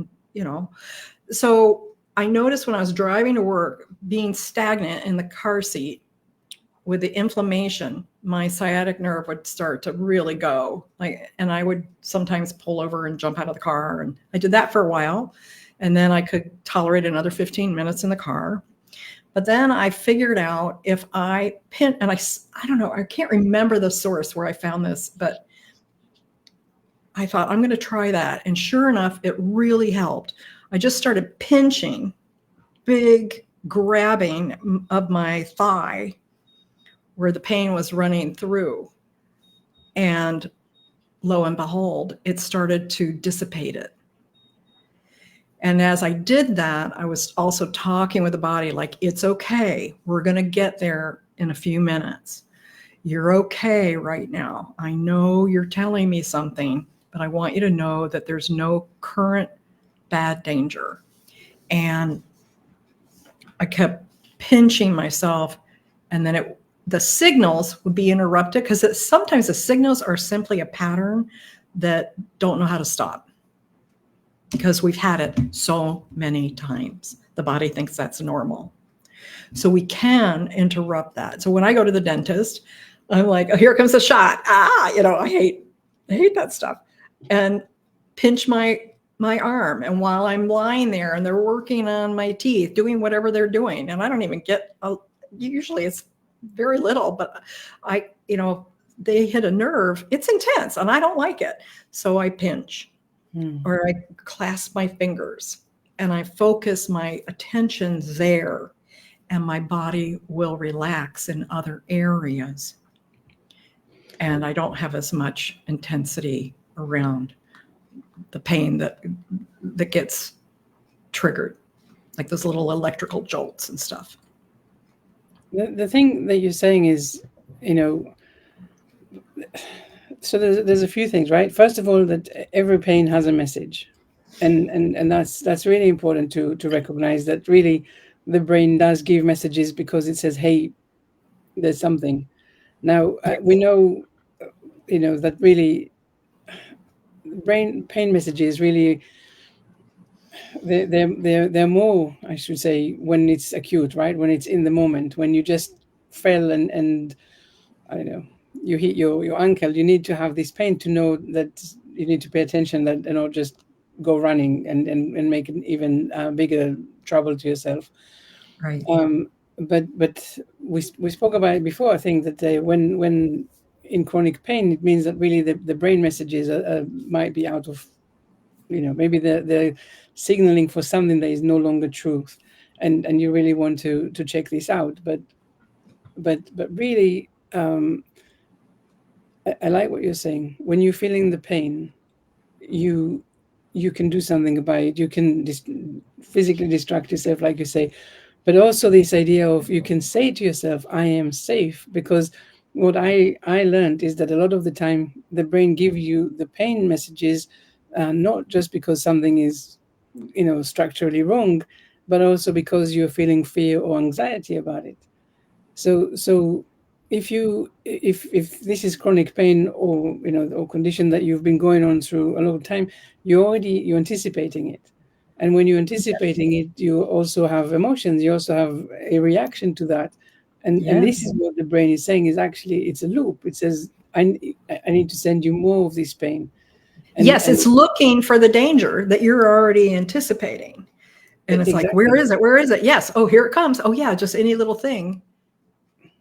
So I noticed when I was driving to work, being stagnant in the car seat with the inflammation, my sciatic nerve would start to really go. And I would sometimes pull over and jump out of the car. And I did that for a while. And then I could tolerate another 15 minutes in the car. But then I figured out if I pin, and I don't know, I can't remember the source where I found this, but I thought I'm going to try that. And sure enough, it really helped. I just started pinching, big grabbing of my thigh where the pain was running through. And lo and behold, it started to dissipate it. And as I did that, I was also talking with the body like, it's okay. We're going to get there in a few minutes. You're okay right now. I know you're telling me something, but I want you to know that there's no current bad danger. And I kept pinching myself, and then the signals would be interrupted because sometimes the signals are simply a pattern that don't know how to stop because we've had it so many times. The body thinks that's normal. So we can interrupt that. So when I go to the dentist, I'm like, oh, here comes the shot. I hate that stuff. And pinch my arm. And while I'm lying there and they're working on my teeth, doing whatever they're doing, and I don't even get, usually it's very little, but they hit a nerve, it's intense and I don't like it. So I pinch or I clasp my fingers and I focus my attention there, and my body will relax in other areas. And I don't have as much intensity around the pain that gets triggered, like those little electrical jolts and stuff. The thing that you're saying is, so there's a few things, right? First of all, that every pain has a message, and that's really important to recognize that really the brain does give messages because it says, hey, there's something. Now we know, that really brain pain messages really they're more, I should say, when it's acute, right? When it's in the moment, when you just fell and I don't know, you hit your ankle, you need to have this pain to know that you need to pay attention, that just go running and make an even bigger trouble to yourself. Right. But we spoke about it before. I think that when in chronic pain, it means that really the brain messages might be out of, maybe they're signaling for something that is no longer truth, and you really want to check this out. But really, I like what you're saying. When you're feeling the pain, you you can do something about it. You can physically distract yourself, like you say, but also this idea of you can say to yourself, "I am safe," because what I learned is that a lot of the time the brain gives you the pain messages, not just because something is, structurally wrong, but also because you're feeling fear or anxiety about it. So if this is chronic pain, or or condition that you've been going on through a long time, you're anticipating it. And when you're anticipating it, you also have emotions, you also have a reaction to that. And this Yes. is what the brain is saying, is actually it's a loop. It says, I need to send you more of this pain. Yes, And it's looking for the danger that you're already anticipating. And it's like, where exactly. is it? Where is it? Yes. Oh, here it comes. Oh, yeah. Just any little thing.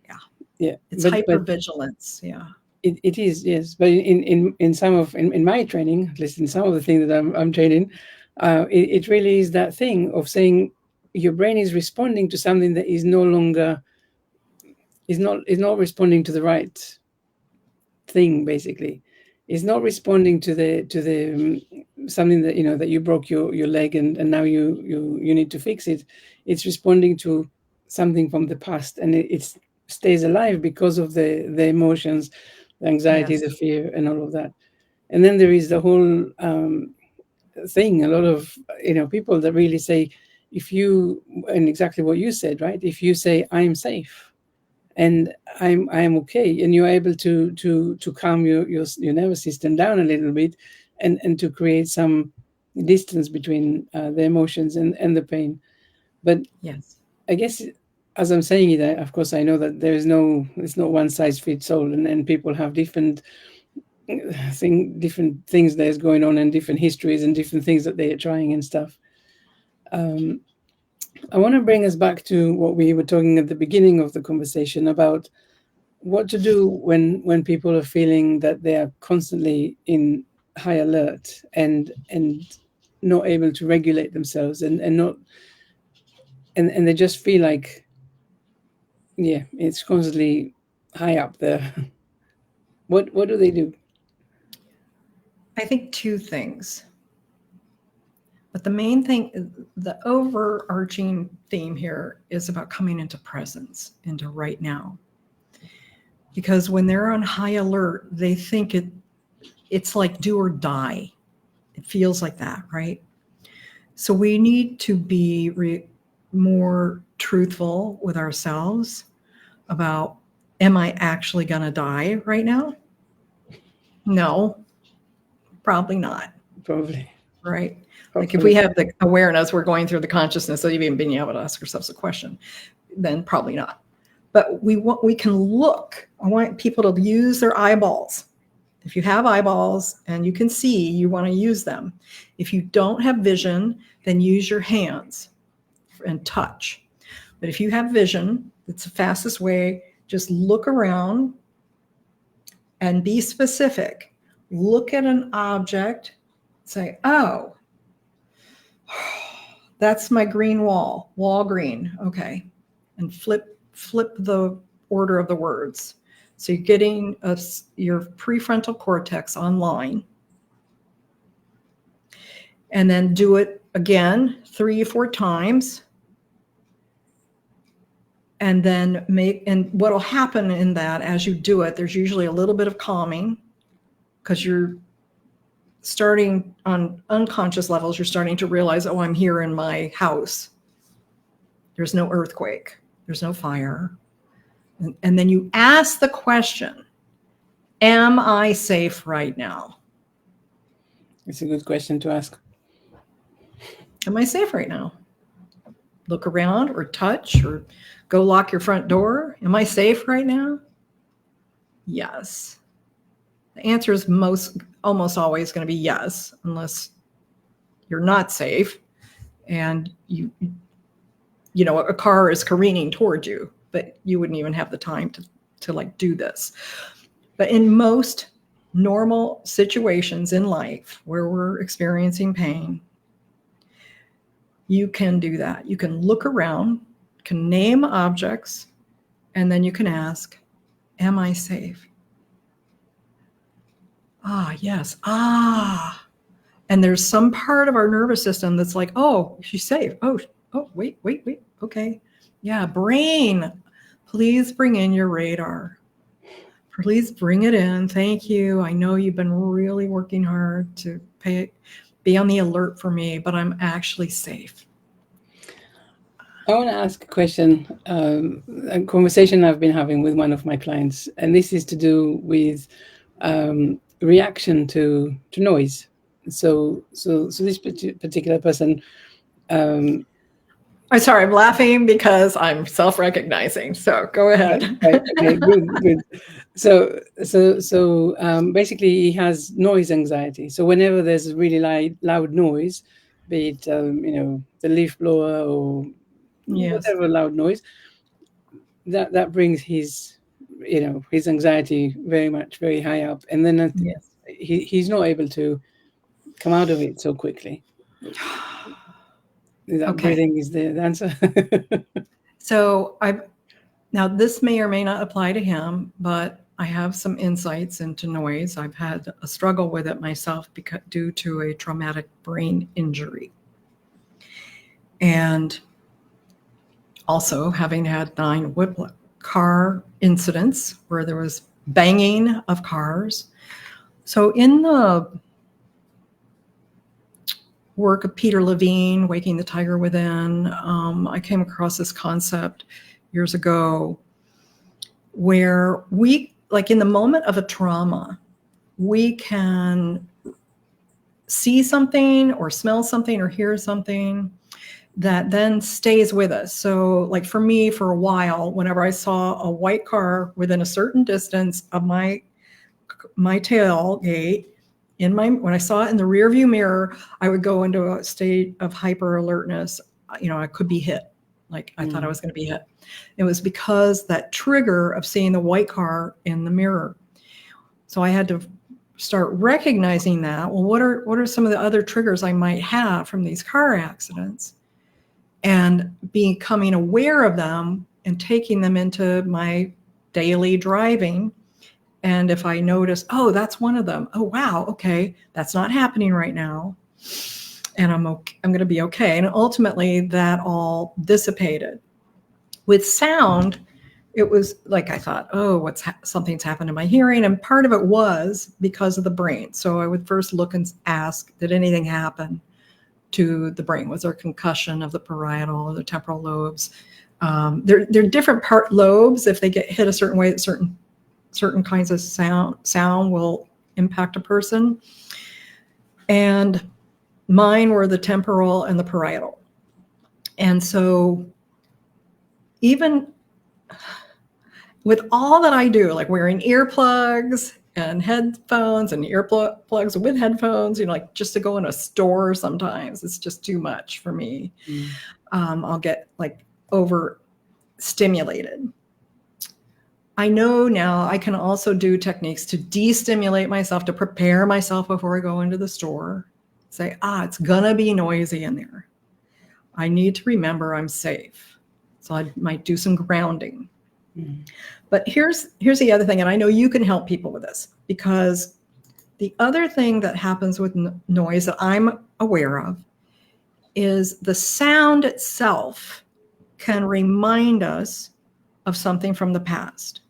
Yeah. Yeah, It's but hypervigilance. Yeah. it is, yes. But in some of in my training, at least in some of the things that I'm training, it really is that thing of saying your brain is responding to something that is no longer is not responding to the right thing. Basically, is not responding to the something that that you broke your leg, and now you need to fix it. It's responding to something from the past, and it stays alive because of the emotions, the anxiety, Yes. the fear, and all of that. And then there is the whole thing. A lot of people that really say, if you, and exactly what you said, right? If you say, I'm safe and I'm okay, and you're able to calm your nervous system down a little bit, and to create some distance between the emotions and the pain. But Yes. I guess, as I'm saying it, of course I know that it's not one size fits all, and people have different things that's going on, and different histories, and different things that they are trying and stuff. um, I want to bring us back to what we were talking at the beginning of the conversation about what to do when people are feeling that they are constantly in high alert, and not able to regulate themselves, and not and they just feel like, yeah, it's constantly high up there. What do they do? I think two things. But the main thing, the overarching theme here is about coming into presence, into right now. Because when they're on high alert, they think it's like do or die. It feels like that, right? So we need to be more truthful with ourselves about, am I actually going to die right now? No, probably not. Probably. Right? Hopefully. Like if we have the awareness, we're going through the consciousness of even being able to ask ourselves a question, then probably not. But we can look. I want people to use their eyeballs. If you have eyeballs and you can see, you want to use them. If you don't have vision, then use your hands and touch. But if you have vision, it's the fastest way. Just look around and be specific. Look at an object, say, oh, that's my green wall green. Okay. And flip the order of the words. So you're getting your prefrontal cortex online. And then do it again 3 or 4 times. And then and what'll happen in that as you do it, there's usually a little bit of calming because you're starting on unconscious levels, you're starting to realize, oh, I'm here in my house. There's no earthquake. There's no fire. And then you ask the question, am I safe right now? It's a good question to ask. Am I safe right now? Look around or touch or go lock your front door. Am I safe right now? Yes. The answer is almost always going to be yes, unless you're not safe and you know a car is careening toward you, but you wouldn't even have the time to like do this. But in most normal situations in life where we're experiencing pain, you can do that. You can look around, can name objects, and then you can ask, am I safe? Ah, yes. Ah. And there's some part of our nervous system that's like, oh, she's safe. Oh, wait. Okay. Yeah, brain, please bring in your radar. Please bring it in. Thank you. I know you've been really working hard to be on the alert for me, but I'm actually safe. I want to ask a question, a conversation I've been having with one of my clients, and this is to do with reaction to noise. So this particular person. I'm sorry, I'm laughing because I'm self-recognizing. So go ahead. Okay, good. So basically, he has noise anxiety. So whenever there's a really loud noise, be it the leaf blower or whatever loud noise, that brings his anxiety very high up, and then he's not able to come out of it so quickly. Breathing is the answer. So now this may or may not apply to him, but I have some insights into noise. I've had a struggle with it myself due to a traumatic brain injury. And also having had 9 car incidents where there was banging of cars. So in the work of Peter Levine, Waking the Tiger Within, I came across this concept years ago where we, like in the moment of a trauma, we can see something or smell something or hear something that then stays with us. So like for me, for a while, whenever I saw a white car within a certain distance of my tailgate, when I saw it in the rear view mirror, I would go into a state of hyper alertness. I could be hit. Like I thought I was going to be hit. It was because that trigger of seeing the white car in the mirror. So I had to start recognizing that. Well, what are some of the other triggers I might have from these car accidents? And becoming aware of them and taking them into my daily driving And if I notice, oh, that's one of them. Oh, wow. Okay. That's not happening right now. And I'm going to be okay. And ultimately that all dissipated. With sound, it was like I thought, oh, something's happened to my hearing. And part of it was because of the brain. So I would first look and ask, did anything happen to the brain? Was there concussion of the parietal or the temporal lobes? They're different lobes. If they get hit a certain way, certain kinds of sound will impact a person. And mine were the temporal and the parietal. And so even with all that I do, like wearing earplugs and headphones and earplugs with headphones, like just to go in a store sometimes, it's just too much for me. I'll get like overstimulated. I know now I can also do techniques to de-stimulate myself, to prepare myself before I go into the store. Say, it's gonna be noisy in there. I need to remember I'm safe. So I might do some grounding. But here's the other thing, and I know you can help people with this, because the other thing that happens with noise that I'm aware of is the sound itself can remind us of something from the past.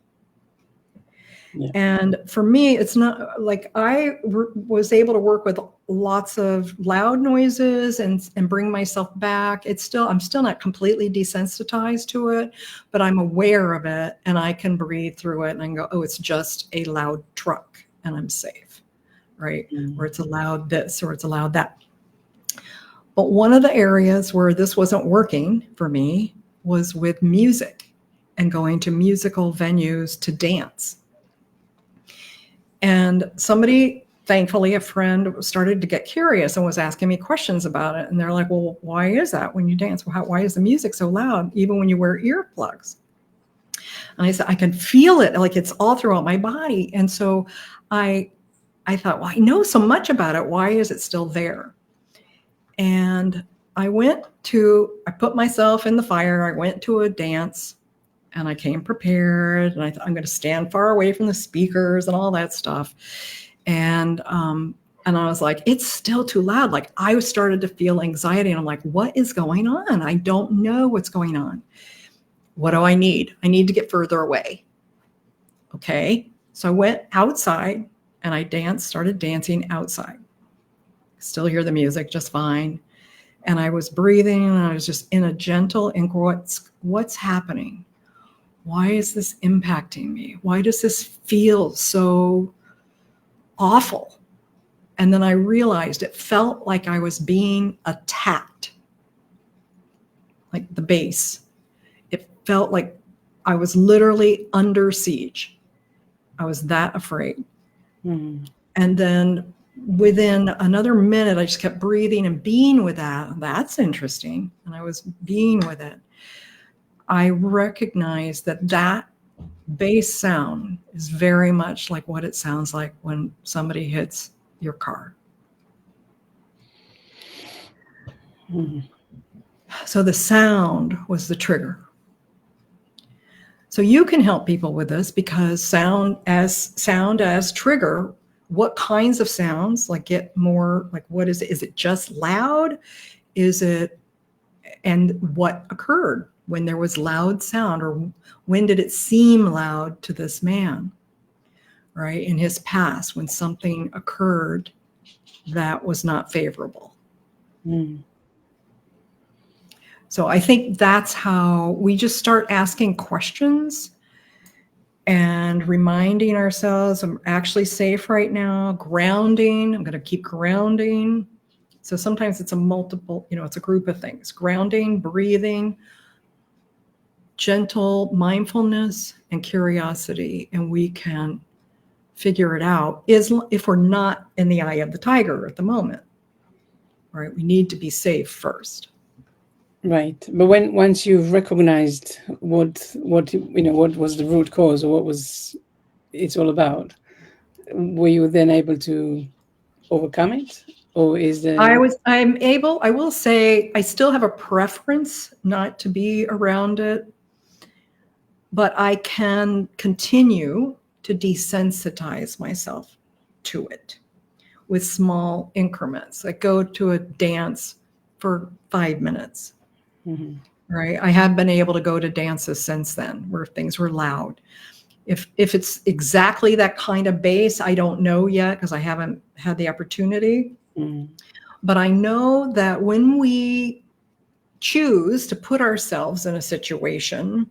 Yeah. And for me, it's not like I was able to work with lots of loud noises and bring myself back. I'm still not completely desensitized to it, but I'm aware of it and I can breathe through it and I can go, oh, it's just a loud truck and I'm safe, right? Or it's a loud this or it's a loud that. But one of the areas where this wasn't working for me was with music and going to musical venues to dance. And somebody, thankfully, a friend started to get curious and was asking me questions about it. And they're like, well, why is that when you dance? Why is the music so loud, even when you wear earplugs? And I said, I can feel it, like it's all throughout my body. And so I thought, well, I know so much about it. Why is it still there? And I put myself in the fire. I went to a dance. And I came prepared, and I'm going to stand far away from the speakers and all that stuff. And I was like, it's still too loud. Like I started to feel anxiety, and I'm like, what is going on? I don't know what's going on. What do I need? I need to get further away. Okay. So I went outside and I started dancing outside. Still hear the music just fine. And I was breathing, and I was just in a gentle what's happening? Why is this impacting me? Why does this feel so awful? And then I realized it felt like I was being attacked, like the base. It felt like I was literally under siege. I was that afraid. And then within another minute, I just kept breathing and being with that. That's interesting. And I was being with it. I recognize that bass sound is very much like what it sounds like when somebody hits your car. So the sound was the trigger. So you can help people with this, because sound as trigger, what kinds of sounds, like get more, like what is it? Is it just loud? And what occurred when there was loud sound, or when did it seem loud to this man, right? In his past, when something occurred that was not favorable. So I think that's how we just start asking questions and reminding ourselves, I'm actually safe right now. Grounding, I'm going to keep grounding. So sometimes it's it's a group of things: grounding, breathing, gentle mindfulness, and curiosity. And we can figure it out if we're not in the eye of the tiger at the moment, right? We need to be safe first. Right. But once you've recognized what was the root cause, or what was it's all about, were you then able to overcome it? Or is there... I will say I still have a preference not to be around it, but I can continue to desensitize myself to it with small increments. I go to a dance for 5 minutes. Mm-hmm. Right? I have been able to go to dances since then where things were loud. If it's exactly that kind of bass, I don't know yet because I haven't had the opportunity. Mm-hmm. But I know that when we choose to put ourselves in a situation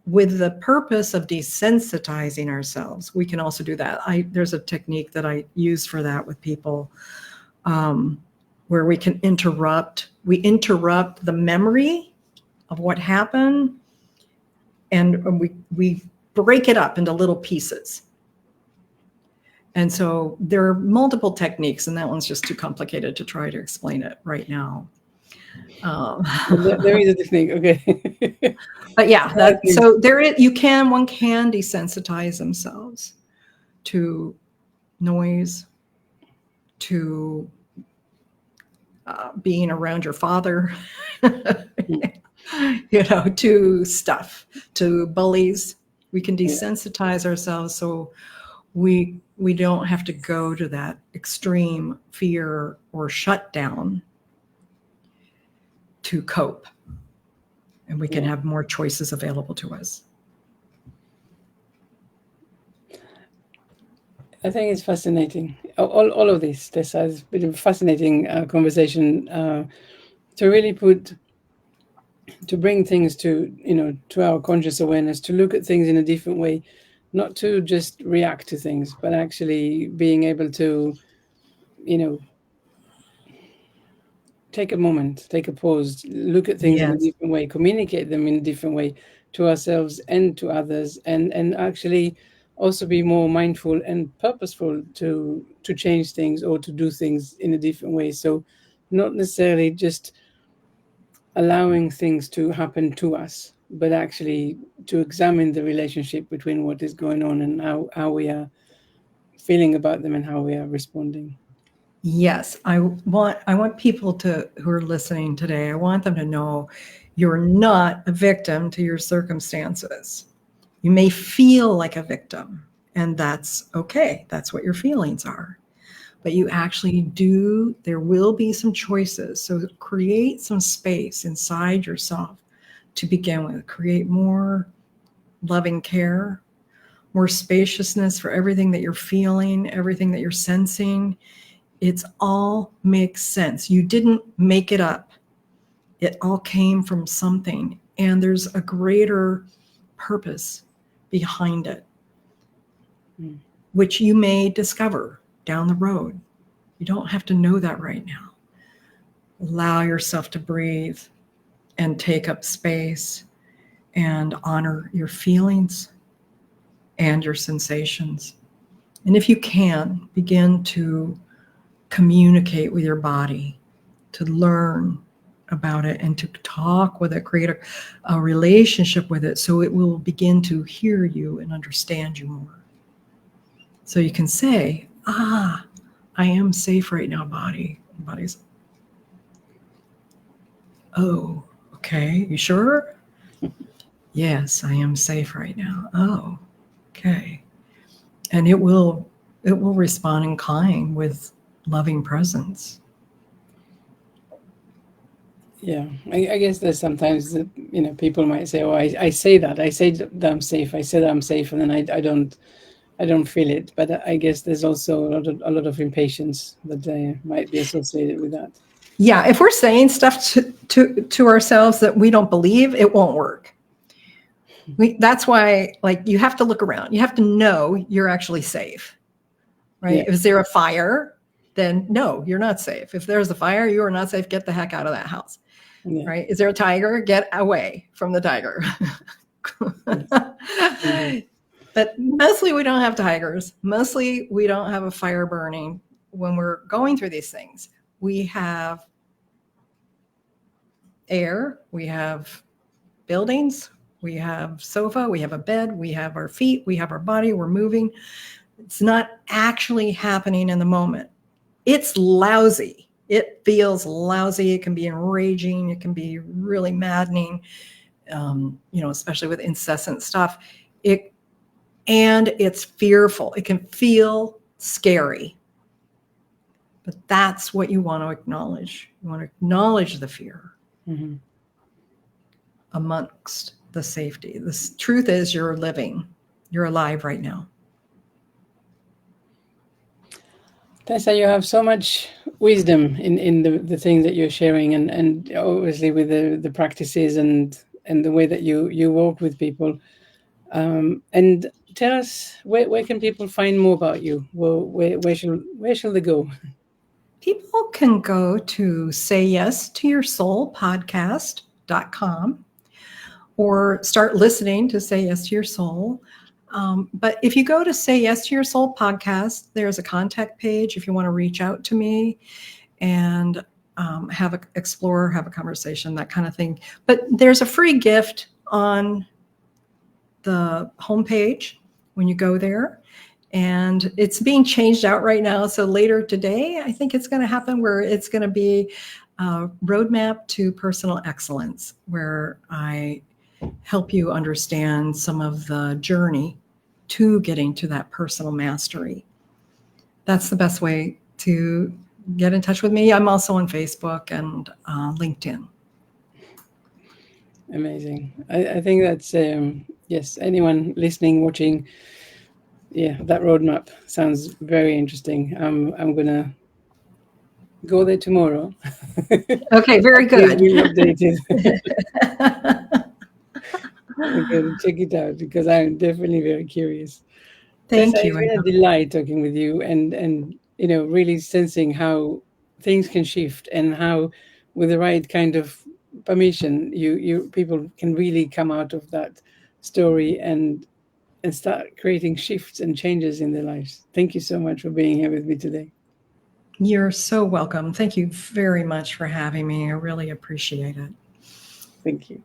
with the purpose of desensitizing ourselves, we can also do that. There's a technique that I use for that with people, where we can interrupt the memory of what happened, and we break it up into little pieces. And so there are multiple techniques, and that one's just too complicated to try to explain it right now. There is a technique, okay. But yeah, so one can desensitize themselves to noise, to being around your father, to stuff, to bullies. We can desensitize ourselves so we don't have to go to that extreme fear or shutdown to cope. And we can have more choices available to us. I think it's fascinating. All of this has been a fascinating conversation to really to bring things to our conscious awareness, to look at things in a different way, not to just react to things, but actually being able to, take a moment, take a pause, look at things in a different way, communicate them in a different way to ourselves and to others, and actually also be more mindful and purposeful to change things or to do things in a different way. So not necessarily just allowing things to happen to us, but actually to examine the relationship between what is going on and how we are feeling about them and how we are responding. Yes, I want people who are listening today, I want them to know you're not a victim to your circumstances. You may feel like a victim, and that's okay. That's what your feelings are. But you actually there will be some choices. So create some space inside yourself to begin with. Create more loving care, more spaciousness for everything that you're feeling, everything that you're sensing. It's all makes sense. You didn't make it up. It all came from something, and there's a greater purpose behind it, which you may discover down the road. You don't have to know that right now. Allow yourself to breathe and take up space and honor your feelings and your sensations. And if you can, begin to communicate with your body, to learn about it and to talk with it, create a relationship with it so it will begin to hear you and understand you more. So you can say, I am safe right now, body. Body's, oh, okay, you sure? Yes, I am safe right now. Oh, okay. And it will respond in kind with loving presence. Yeah, I guess there's sometimes that people might say, "Oh, I say that I'm safe. I say that I'm safe, and then I don't feel it." But I guess there's also a lot of impatience that might be associated with that. Yeah, if we're saying stuff to ourselves that we don't believe, it won't work. That's why, you have to look around. You have to know you're actually safe, right? Yeah. Is there a fire? Then no, you're not safe. If there's a fire, you are not safe. Get the heck out of that house, right? Is there a tiger? Get away from the tiger. But mostly we don't have tigers. Mostly we don't have a fire burning when we're going through these things. We have air, we have buildings, we have sofa, we have a bed, we have our feet, we have our body, we're moving. It's not actually happening in the moment. It's lousy. It feels lousy. It can be enraging. It can be really maddening, especially with incessant stuff. And it's fearful. It can feel scary. But that's what you want to acknowledge. You want to acknowledge the fear amongst the safety. The truth is you're living. You're alive right now. Tessa, you have so much wisdom in the things that you're sharing, and obviously with the practices and the way that you work with people. And tell us, where can people find more about you? Where shall they go? People can go to sayyes2yoursoulpodcast.com or start listening to Say Yes to Your Soul. But if you go to Say Yes to Your Soul podcast, there's a contact page if you want to reach out to me and have a conversation, that kind of thing. But there's a free gift on the homepage when you go there. And it's being changed out right now. So later today, I think it's going to happen where it's going to be a roadmap to personal excellence, where I help you understand some of the journey to getting to that personal mastery. That's the best way to get in touch with me. I'm also on Facebook and LinkedIn. Amazing. I think that's, yes, anyone listening, watching, yeah, that roadmap sounds very interesting. I'm going to go there tomorrow. Okay, very good. We'll update it. I'm going to check it out because I'm definitely very curious. Thank Tessa, you. it's been a delight talking with you and really sensing how things can shift and how with the right kind of permission you people can really come out of that story and start creating shifts and changes in their lives. Thank you so much for being here with me today. You're so welcome. Thank you very much for having me. I really appreciate it. Thank you.